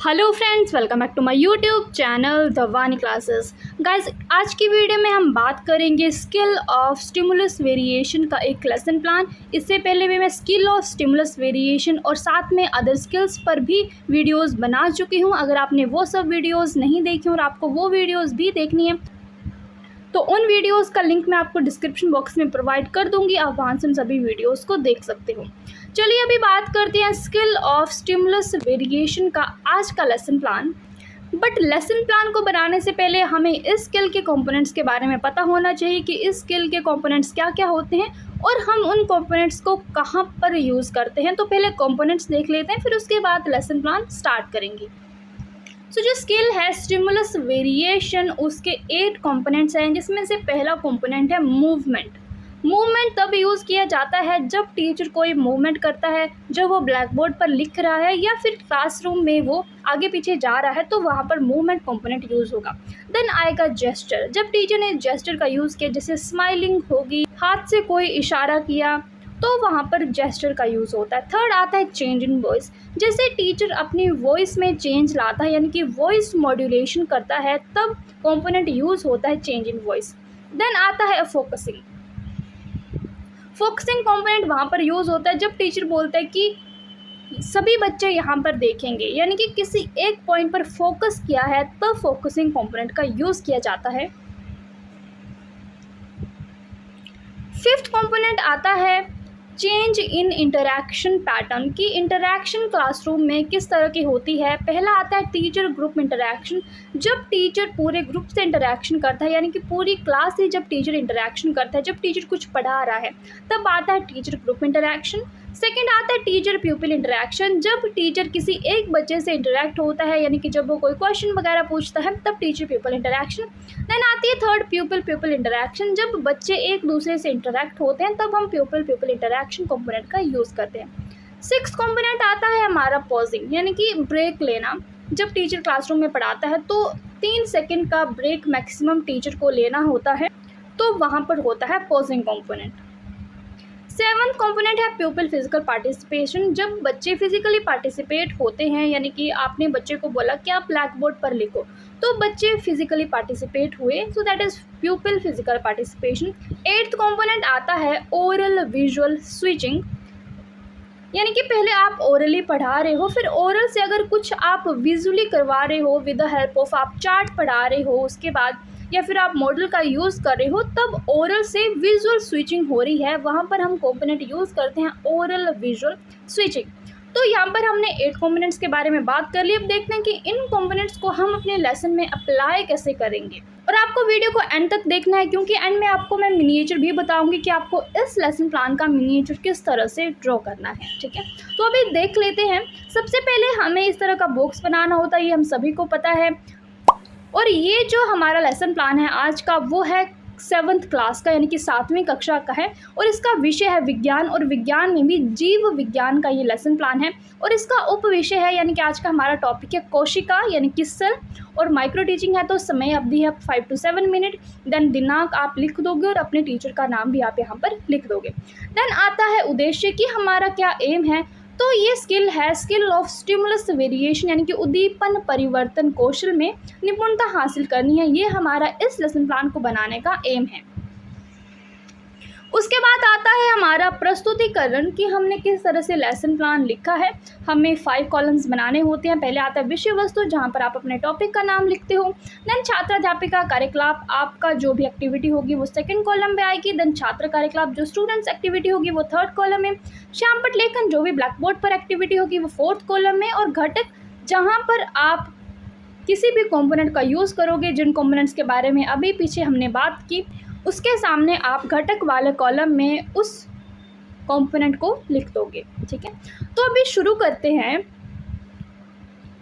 Hello friends, welcome back to my YouTube channel the Vani classes. Guys, आज की video में हम बात करेंगे स्किल ऑफ स्टिमुलस वेरिएशन का एक लेसन प्लान। इससे पहले भी मैं स्किल ऑफ स्टिमुलस वेरिएशन और साथ में अदर स्किल्स पर भी वीडियोस बना चुकी हूं। अगर आपने वो सब वीडियोस नहीं देखी और आपको वो वीडियोस भी देखनी है तो उन वीडियोस का लिंक मैं आपको डिस्क्रिप्शन बॉक्स में प्रोवाइड कर दूंगी, आप वहाँ से उन सभी वीडियोस को देख सकते हो। चलिए अभी बात करते हैं स्किल ऑफ स्टिमुलस वेरिएशन का आज का lesson plan. But lesson plan को बनाने से पहले हमें इस स्किल के कंपोनेंट्स के बारे में पता होना चाहिए कि इस स्किल के कंपोनेंट्स क्या क्या होते हैं और हम उन कंपोनेंट्स को कहाँ पर यूज़ करते हैं। तो पहले कंपोनेंट्स देख लेते हैं, फिर उसके बाद लेसन प्लान स्टार्ट करेंगे। जो स्किल है स्टिमुलस वेरिएशन, उसके 8 कंपोनेंट्स हैं, जिसमें से पहला कंपोनेंट है मूवमेंट। मूवमेंट तब यूज़ किया जाता है जब टीचर कोई मूवमेंट करता है, जब वो ब्लैक बोर्ड पर लिख रहा है या फिर क्लासरूम में वो आगे पीछे जा रहा है, तो वहाँ पर मूवमेंट कंपोनेंट यूज़ होगा। देन आएगा जेस्चर। जब टीचर ने जेस्चर का यूज़ किया, जैसे स्माइलिंग होगी, हाथ से कोई इशारा किया, तो वहाँ पर जेस्चर का यूज़ होता है। थर्ड आता है चेंज इन वॉइस। जैसे टीचर अपनी वॉइस में चेंज लाता है, यानी कि वॉइस मॉड्यूलेशन करता है, तब कंपोनेंट यूज़ होता है चेंज इन वॉइस। देन आता है फोकसिंग। फोकसिंग कंपोनेंट वहाँ पर यूज़ होता है जब टीचर बोलता है कि सभी बच्चे यहाँ पर देखेंगे, यानी कि किसी एक पॉइंट पर फोकस किया है, तब फोकसिंग कंपोनेंट का यूज़ किया जाता है। फिफ्थ कंपोनेंट आता है चेंज इन इंटरैक्शन पैटर्न, की इंटरैक्शन क्लासरूम में किस तरह की होती है। पहला आता है टीचर ग्रुप इंटरैक्शन। जब टीचर पूरे ग्रुप से इंटरैक्शन करता है, यानी कि पूरी क्लास से जब टीचर इंटरैक्शन करता है, जब टीचर कुछ पढ़ा रहा है, तब आता है टीचर ग्रुप इंटरैक्शन। सेकेंड आता है टीचर प्यूपिल इंटरैक्शन। जब टीचर किसी एक बच्चे से इंटरैक्ट होता है, यानी कि जब वो कोई क्वेश्चन वगैरह पूछता है, तब टीचर प्यूपिल इंटरैक्शन। देन आती है थर्ड प्यूपिल प्यूपिल इंटरैक्शन। जब बच्चे एक दूसरे से इंटरैक्ट होते हैं, तब हम प्यूपिल प्यूपिल इंटरैक्शन कंपोनेंट का यूज़ करते हैं। सिक्स्थ कंपोनेंट आता है हमारा पॉजिंग, यानी कि ब्रेक लेना। जब टीचर क्लासरूम में पढ़ाता है तो 3 सेकेंड का ब्रेक मैक्सिमम टीचर को लेना होता है, तो वहाँ पर होता है पॉजिंग कंपोनेंट। सेवन्थ कंपोनेंट है प्यूपिल फिजिकल पार्टिसिपेशन। जब बच्चे फिजिकली पार्टिसिपेट होते हैं, यानी कि आपने बच्चे को बोला कि आप ब्लैक बोर्ड पर लिखो, तो बच्चे फिजिकली पार्टिसिपेट हुए, so that is प्यूपिल physical participation. Eighth component आता है ओरल विजुअल स्विचिंग, यानी कि पहले आप ओरली पढ़ा रहे हो, फिर ओरल से अगर कुछ आप विजुअली करवा रहे हो विद द हेल्प ऑफ आप चार्ट पढ़ा रहे हो, उसके बाद या फिर आप मॉडल का यूज़ कर रहे हो, तब ओरल से विजुअल स्विचिंग हो रही है, वहाँ पर हम कंपोनेंट यूज़ करते हैं ओरल विजुअल स्विचिंग। तो यहाँ पर हमने 8 कंपोनेंट्स के बारे में बात कर ली। अब देखते हैं कि इन कंपोनेंट्स को हम अपने लेसन में अप्लाई कैसे करेंगे। और आपको वीडियो को एंड तक देखना है, क्योंकि एंड में आपको मैं मिनिएचर भी बताऊंगी कि आपको इस लेसन प्लान का मिनिएचर किस तरह से ड्रॉ करना है। ठीक है, तो अभी देख लेते हैं। सबसे पहले हमें इस तरह का बॉक्स बनाना होता है, ये हम सभी को पता है। और ये जो हमारा लेसन प्लान है आज का, वो है 7th क्लास का, यानी कि 7वीं कक्षा का है, और इसका विषय है विज्ञान, और विज्ञान में भी जीव विज्ञान का ये लेसन प्लान है। और इसका उप विषय है, यानी कि आज का हमारा टॉपिक है कोशिका, यानी कि सेल, और माइक्रो टीचिंग है, तो समय अवधि है 5 to 7 मिनट। देन दिनांक आप लिख दोगे और अपने टीचर का नाम भी आप यहाँ पर लिख दोगे। देन आता है उद्देश्य, कि हमारा क्या एम है। तो ये स्किल है स्किल ऑफ स्टिमुलस वेरिएशन, यानी कि उद्दीपन परिवर्तन कौशल में निपुणता हासिल करनी है। ये हमारा इस लेसन प्लान को बनाने का एम है। उसके बाद आता है हमारा प्रस्तुतिकरण, कि हमने किस तरह से लेसन प्लान लिखा है। हमें 5 कॉलम्स बनाने होते हैं। पहले आता है विषय वस्तु, जहाँ पर आप अपने टॉपिक का नाम लिखते हो। देन छात्र अध्यापिका कार्यकलाप, आपका जो भी एक्टिविटी होगी वो 2nd कॉलम में आएगी। देन छात्र कार्यकलाप, जो स्टूडेंट्स एक्टिविटी होगी वो 3rd कॉलम में। श्यामपट लेखन, जो भी ब्लैक बोर्ड पर एक्टिविटी होगी वो 4th कॉलम में। और घटक, जहाँ पर आप किसी भी कॉम्पोनेंट का यूज़ करोगे, जिन कॉम्पोनेंट्स के बारे में अभी पीछे हमने बात की, उसके सामने आप घटक वाले कॉलम में उस कंपोनेंट को लिख दोगे। ठीक है, तो अभी शुरू करते हैं।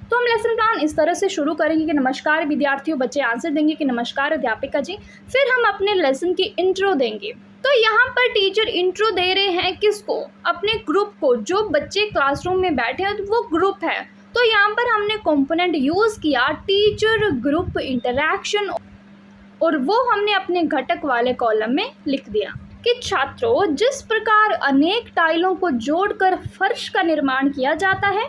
तो हम लेसन प्लान इस तरह से शुरू करेंगे कि नमस्कार विद्यार्थियों, बच्चे आंसर देंगे कि नमस्कार अध्यापिका जी। फिर हम अपने लेसन की इंट्रो देंगे। तो यहाँ पर टीचर इंट्रो दे रहे हैं किसको? अपने ग्रुप को। जो बच्चे क्लासरूम में बैठे हैं वो ग्रुप है, तो यहाँ पर हमने कंपोनेंट यूज़ किया टीचर ग्रुप इंटरैक्शन, और वो हमने अपने घटक वाले कॉलम में लिख दिया कि छात्रों, जिस प्रकार अनेक टाइलों को जोड़कर फर्श का निर्माण किया जाता है,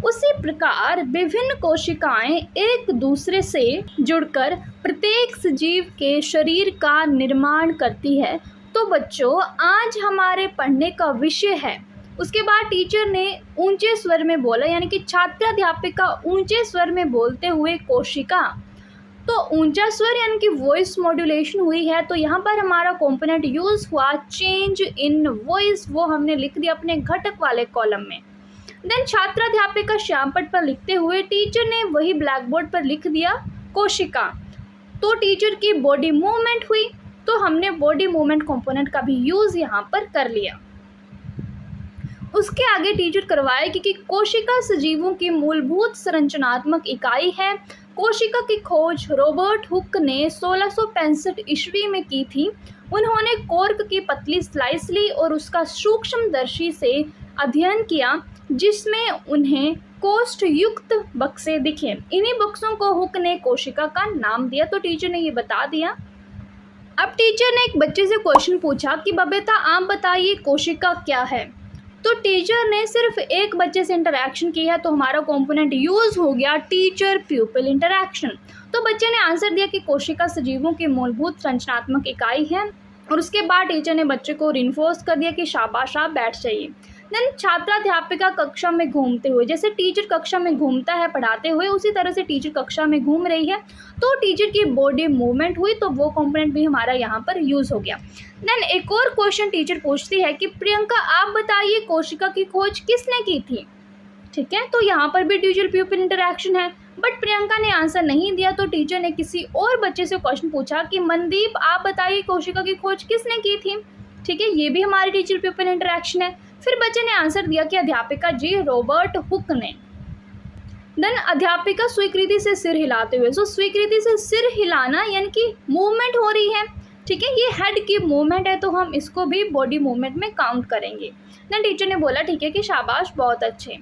उसी प्रकार विभिन्न कोशिकाएं एक दूसरे से जुड़कर प्रत्येक सजीव के शरीर का निर्माण करती है। तो बच्चों, आज हमारे पढ़ने का विषय है। उसके बाद टीचर ने ऊंचे स्वर में बोला, यानी कि छात्राध्यापिका ऊंचे स्वर में बोलते हुए कोशिका। तो ऊंचा स्वर यानी कि वॉइस मॉड्यूलेशन हुई है। तो यहाँ पर हमारा कंपोनेंट यूज हुआ चेंज इन वॉइस, वो हमने लिख दिया अपने घटक वाले कॉलम में। देन छात्राध्यापिका श्यामपट्ट पर लिखते हुए टीचर ने वही ब्लैक बोर्ड पर लिख दिया कोशिका। तो टीचर की बॉडी मूवमेंट हुई, तो हमने बॉडी मूवमेंट कंपोनेंट का भी यूज यहाँ पर कर लिया। उसके आगे टीचर करवाएगी कि कोशिका सजीवों की मूलभूत संरचनात्मक इकाई है। कोशिका की खोज रॉबर्ट हुक ने 1665 ईस्वी में की थी। उन्होंने कॉर्क की पतली स्लाइस ली और उसका सूक्ष्मदर्शी से अध्ययन किया, जिसमें उन्हें कोष्ठ युक्त बक्से दिखे। इन्हीं बक्सों को हुक ने कोशिका का नाम दिया। तो टीचर ने ये बता दिया। अब टीचर ने एक बच्चे से क्वेश्चन पूछा कि बबीता, आप बताइए कोशिका क्या है। तो टीचर ने सिर्फ एक बच्चे से इंटरैक्शन की है, तो हमारा कंपोनेंट यूज हो गया टीचर प्यूपिल इंटरैक्शन। तो बच्चे ने आंसर दिया कि कोशिका सजीवों की मूलभूत संरचनात्मक इकाई है। और उसके बाद टीचर ने बच्चे को रिइंफोर्स कर दिया कि शाबाश, आप बैठ जाइए। देन छात्राध्यापिका कक्षा में घूमते हुए, जैसे टीचर कक्षा में घूमता है पढ़ाते हुए, उसी तरह से टीचर कक्षा में घूम रही है। तो टीचर की बॉडी मूवमेंट हुई, तो वो कंपोनेंट भी हमारा यहाँ पर यूज हो गया। देन एक और क्वेश्चन टीचर पूछती है कि प्रियंका, आप बताइए कोशिका की खोज किसने की थी। ठीक है, तो यहाँ पर भी टीचर प्यूपिल इंटरैक्शन है, बट प्रियंका ने आंसर नहीं दिया। तो टीचर ने किसी और बच्चे से क्वेश्चन पूछा कि मनदीप, आप बताइए कोशिका की खोज किसने की थी। ठीक है, ये भी हमारी टीचर प्यूपिल इंटरैक्शन है। फिर बच्चे ने आंसर दिया कि अध्यापिका जी, रॉबर्ट हुक ने। देन अध्यापिका स्वीकृति से सिर हिलाते हुए, सो स्वीकृति से सिर हिलाना यानी कि मूवमेंट हो रही है। ठीक है, ये हेड की मूवमेंट है, तो हम इसको भी बॉडी मूवमेंट में काउंट करेंगे। देन टीचर ने बोला ठीक है कि शाबाश, बहुत अच्छे।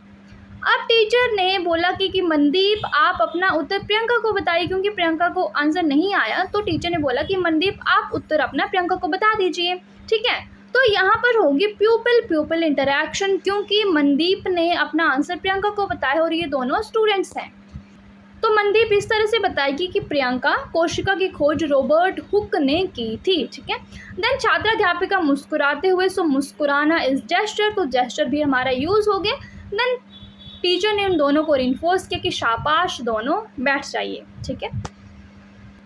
अब टीचर ने बोला कि मनदीप, आप अपना उत्तर प्रियंका को बताइए, क्योंकि प्रियंका को आंसर नहीं आया। तो टीचर ने बोला कि मनदीप, आप उत्तर अपना प्रियंका को बता दीजिए। ठीक है, तो यहाँ पर होगी प्यूपिल इंटरैक्शन, क्योंकि मनदीप ने अपना आंसर प्रियंका को बताया और ये दोनों स्टूडेंट्स हैं। तो मनदीप इस तरह से बताएगी कि प्रियंका, कोशिका की खोज रॉबर्ट हुक ने की थी। ठीक है, देन छात्राध्यापिका मुस्कुराते हुए, सो मुस्कुराना इज जेस्चर, तो जेस्चर भी हमारा यूज हो गया। देन टीचर ने उन दोनों को रिइंफोर्स किया कि शाबाश, दोनों बैठ जाइए। ठीक है,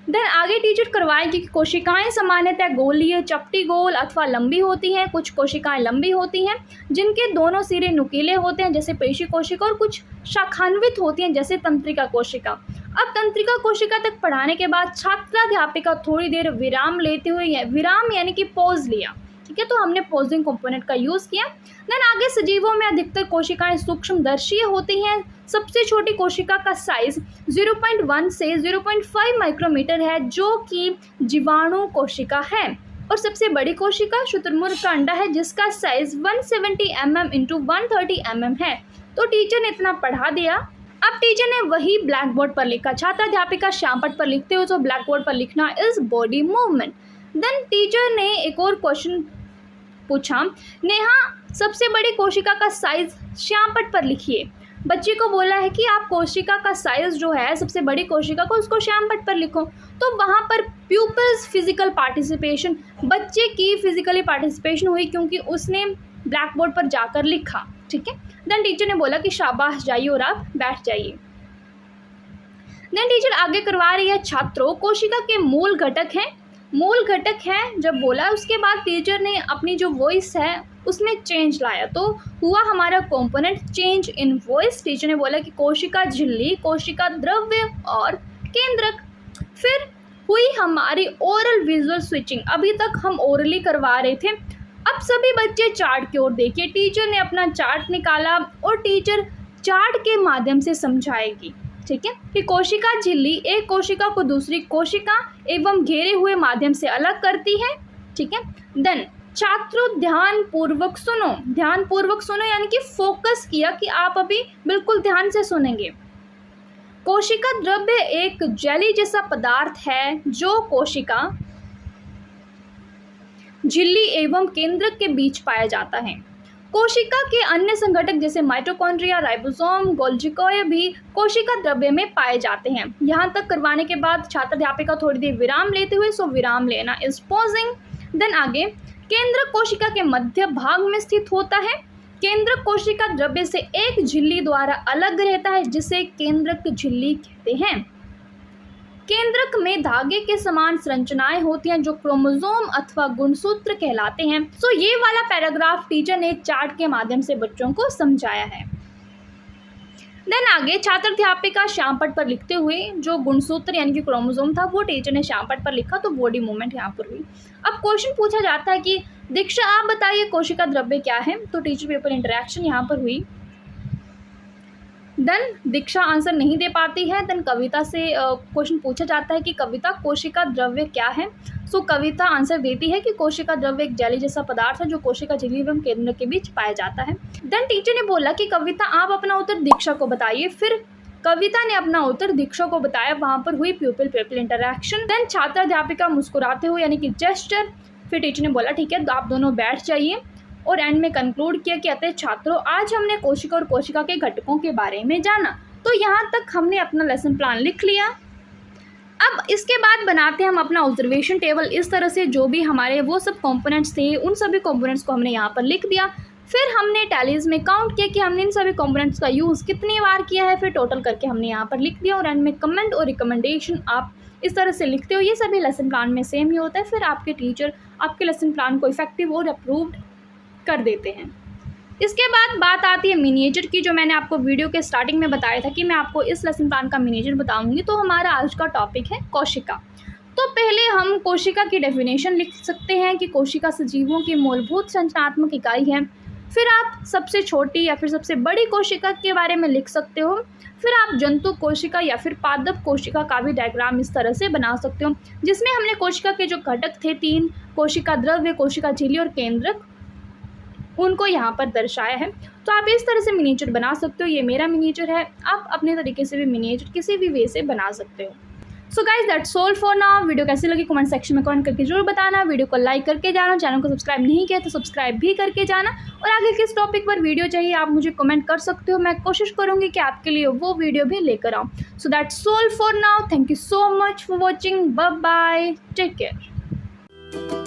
देन आगे टीचर करवाएगी कि कोशिकाएं सामान्यतः गोलीय, चपटी गोल अथवा लंबी होती हैं। कुछ कोशिकाएं लंबी होती हैं जिनके दोनों सिरे नुकीले होते हैं, जैसे पेशी कोशिका, और कुछ शाखान्वित होती हैं, जैसे तंत्रिका कोशिका। अब तंत्रिका कोशिका तक पढ़ाने के बाद छात्राध्यापिका थोड़ी देर विराम लेते हुए, विराम यानी कि पॉज लिया। ठीक है, तो हमने पॉजिंग कंपोनेंट का यूज़ किया। देन आगे सजीवों में अधिकतर कोशिकाएं सूक्ष्मदर्शीय होती हैं। सबसे छोटी कोशिका का साइज 0.1 से 0.5 माइक्रोमीटर है, जो कि जीवाणु कोशिका है। और सबसे बड़ी कोशिका शुतुरमुर्ग का अंडा है, जिसका साइज 170 mm इंटू 130 mm है। तो टीचर ने इतना पढ़ा दिया। अब टीचर ने वही ब्लैक बोर्ड पर लिखा। छात्राध्यापिका श्यामपट्ट पर लिखते हुए, तो ब्लैक बोर्ड पर लिखना is body movement. Then teacher ने एक और क्वेश्चन पूछा, नेहा, सबसे बड़ी कोशिका का साइज श्यामपट्ट पर लिखिए। बच्चे को बोला है कि आप कोशिका का साइज जो है सबसे बड़ी कोशिका को, उसको श्यामपट्ट पर लिखो। तो वहाँ पर प्यूपिल्स फिजिकल पार्टिसिपेशन, बच्चे की फिजिकली पार्टिसिपेशन हुई, क्योंकि उसने ब्लैक बोर्ड पर जाकर लिखा। ठीक है, देन टीचर ने बोला कि शाबाश, जाइए और आप बैठ जाइए। देन टीचर आगे करवा रही है, छात्रों, कोशिका के मूल घटक हैं जब बोला, उसके बाद टीचर ने अपनी जो वॉइस है उसमें चेंज लाया। तो हुआ हमारा component change in voice. Teacher ने बोला कि कोशिका झिल्ली, कोशिका द्रव्य और केंद्रक। फिर हुई हमारी ओरल विजुअल स्विचिंग। अभी तक हम ओरली करवा रहे थे, अब सभी बच्चे चार्ट की ओर देखिए। टीचर ने अपना चार्ट निकाला और टीचर चार्ट के माध्यम से समझाएगी। ठीक है, कि कोशिका झिल्ली एक कोशिका को दूसरी कोशिका एवं घेरे हुए माध्यम से अलग करती है। ठीक है, देन छात्रों ध्यान पूर्वक सुनो यानी कि फोकस किया कि आप अभी बिल्कुल ध्यान से सुनेंगे। कोशिका द्रव्य एक जेली जैसा पदार्थ है जो कोशिका झिल्ली एवं केंद्रक के बीच पाया जाता है। कोशिका के अन्य संघटक जैसे माइटोकॉन्ड्रिया, राइबोसोम, गोल्गी भी कोशिका द्रव्य में पाए जाते हैं। यहाँ तक करवाने के बाद छात्र अध्यापिका थोड़ी देर विराम लेते हुए, सो विराम लेना इज पॉजिंग। देन आगे, केंद्रक कोशिका के मध्य भाग में स्थित होता है। केंद्रक कोशिका द्रव्य से एक झिल्ली द्वारा अलग रहता है जिसे केंद्रक झिल्ली कहते हैं। केंद्रक में धागे के समान संरचनाएं होती हैं जो क्रोमोसोम अथवा गुणसूत्र कहलाते हैं। सो ये वाला पैराग्राफ टीचर ने चार्ट के माध्यम से बच्चों को समझाया है। देन आगे, छात्र अध्यापिका श्यामपट्ट पर लिखते हुए जो गुणसूत्र यानी कि क्रोमोसोम था वो टीचर ने श्यामपट्ट पर लिखा, तो बॉडी मूवमेंट यहाँ पर हुई। अब क्वेश्चन पूछा जाता है कि दीक्षा आप बताइए कोशिका द्रव्य क्या है, तो टीचर पेपर इंटरेक्शन यहाँ पर हुई। देन दीक्षा आंसर नहीं दे पाती है। देन कविता से क्वेश्चन पूछा जाता है कि कविता कोशिका द्रव्य क्या है। सो कविता आंसर देती है कि कोशिका द्रव्य एक जेली जैसा पदार्थ है जो कोशिका झिल्ली एवं केंद्र के बीच पाया जाता है। देन टीचर ने बोला कि कविता आप अपना उत्तर दीक्षा को बताइए। फिर कविता ने अपना उत्तर दीक्षा को बताया। वहाँ पर हुई प्यूपिल पेपिल इंटरेक्शन। देन छात्र अध्यापिका मुस्कुराते हुए यानी कि जेस्चर। फिर टीचर ने बोला ठीक है तो आप दोनों बैठ जाइए, और एंड में कंक्लूड किया कि अतः छात्रों आज हमने कोशिका और कोशिका के घटकों के बारे में जाना। तो यहाँ तक हमने अपना लेसन प्लान लिख लिया। अब इसके बाद बनाते हैं हम अपना ऑब्जर्वेशन टेबल। इस तरह से जो भी हमारे वो सब कंपोनेंट्स थे उन सभी कंपोनेंट्स को हमने यहाँ पर लिख दिया। फिर हमने टैलीज में काउंट किया कि हमने इन सभी कंपोनेंट्स का यूज़ कितनी बार किया है, फिर टोटल करके हमने यहाँ पर लिख दिया। और एंड में कमेंट और रिकमेंडेशन आप इस तरह से लिखते हो। ये सभी लेसन प्लान में सेम ही होता है। फिर आपके टीचर आपके लेसन प्लान को इफेक्टिव और अप्रूव्ड कर देते हैं। इसके बाद बात आती है मिनिएचर की, जो मैंने आपको वीडियो के स्टार्टिंग में बताया था कि मैं आपको इस लेसन प्लान का मिनिएचर बताऊंगी। तो हमारा आज का टॉपिक है कोशिका। तो पहले हम कोशिका की डेफिनेशन लिख सकते हैं कि कोशिका सजीवों की मूलभूत संरचनात्मक इकाई है। फिर आप सबसे छोटी या फिर सबसे बड़ी कोशिका के बारे में लिख सकते हो। फिर आप जंतु कोशिका या फिर पादप कोशिका का भी डायग्राम इस तरह से बना सकते हो, जिसमें हमने कोशिका के जो घटक थे 3, कोशिका द्रव्य, कोशिका झिल्ली और केंद्रक, उनको यहाँ पर दर्शाया है। तो आप इस तरह से मिनिएचर बना सकते हो। ये मेरा मिनिएचर है। आप अपने तरीके से भी मिनिएचर किसी भी वे से बना सकते हो। So guys that's all for now. Video कैसी लगी कमेंट सेक्शन में कमेंट करके जरूर बताना। वीडियो को लाइक करके जाना, चैनल को सब्सक्राइब नहीं किया तो सब्सक्राइब भी करके जाना। और आगे किस टॉपिक पर वीडियो चाहिए आप मुझे कमेंट कर सकते हो। मैं कोशिश करूँगी कि आपके लिए वो वीडियो भी लेकर आऊँ। So that's all for now. Thank you so much for watching. Bye bye, take care.